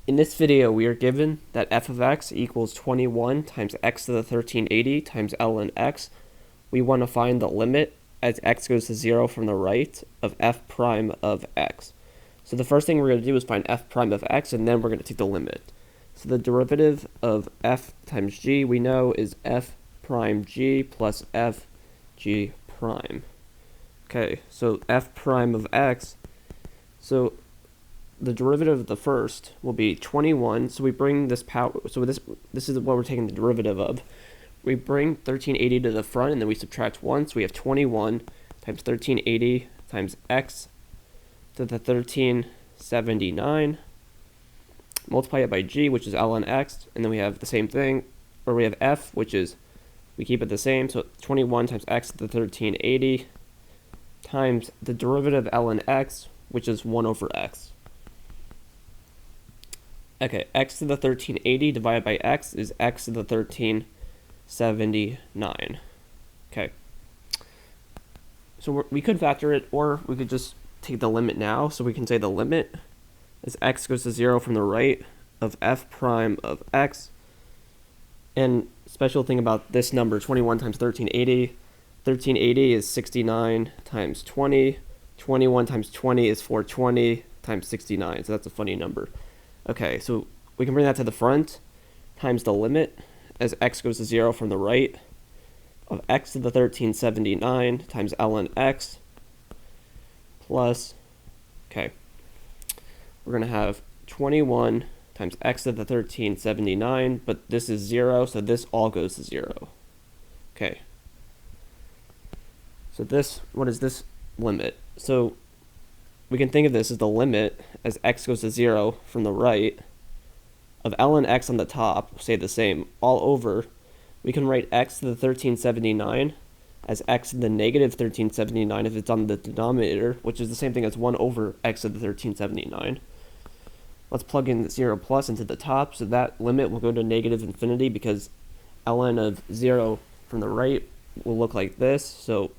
In this video, we are given that f of x equals 21 times x to the 1380 times ln x. We want to find the limit as x goes to 0 from the right of f prime of x. So the first thing we're going to do is find f prime of x, and then we're going to take the limit. So the derivative of f times g we know is f prime g plus f g prime. Okay, so f prime of x, so the derivative of the first will be 21. So we bring this power, so this is what we're taking the derivative of. We bring 1380 to the front, and then we subtract 1. So we have 21 times 1380 times x to the 1379. Multiply it by g, which is ln x, and then we have the same thing, or we have f, which is, we keep it the same, so 21 times x to the 1380 times the derivative ln x, which is 1 over x. Okay, x to the 1380 divided by x is x to the 1379. Okay. So we could factor it, or we could just take the limit now. So we can say the limit as x goes to 0 from the right of f prime of x. And special thing about this number, 21 times 1380. 1380 is 69 times 20. 21 times 20 is 420 times 69. So that's a funny number. Okay, so we can bring that to the front, times the limit as x goes to 0 from the right of x to the 1379 times ln x plus, okay, we're going to have 21 times x to the 1379, but this is 0, so this all goes to 0. Okay. So this, what is this limit? So we can think of this as the limit as x goes to 0 from the right of ln x on the top, say the same, all over. We can write x to the 1379 as x to the negative 1379 if it's on the denominator, which is the same thing as 1 over x to the 1379. Let's plug in the 0 plus into the top, so that limit will go to negative infinity because ln of 0 from the right will look like this, so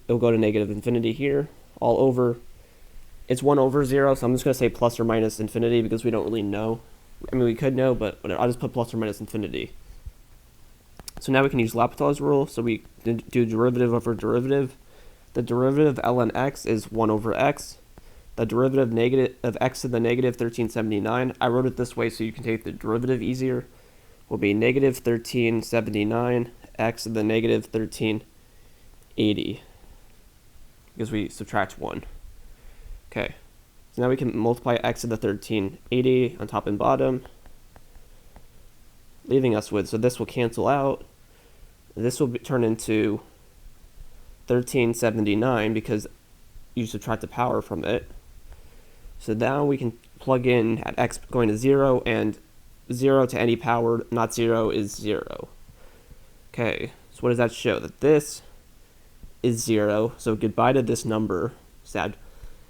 it'll go to negative infinity here. All over, it's 1 over 0, so I'm just going to say plus or minus infinity because we don't really know. I mean, we could know, but I'll just put plus or minus infinity. So now we can use L'Hopital's rule, so we do derivative over derivative. The derivative of ln x is 1 over x. The derivative of x to the negative 1379, I wrote it this way so you can take the derivative easier, will be negative 1379 x to the negative 1380. Because we subtract 1. Okay, so now we can multiply x to the 1380 on top and bottom, leaving us with, so this will cancel out. This will turn into 1379 because you subtract the power from it. So now we can plug in at x going to 0, and 0 to any power not 0 is 0. Okay, so what does that show? That this is 0, so goodbye to this number, sad.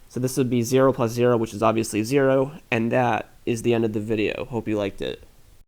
So this would be 0 plus 0, which is obviously 0, and that is the end of the video. Hope you liked it.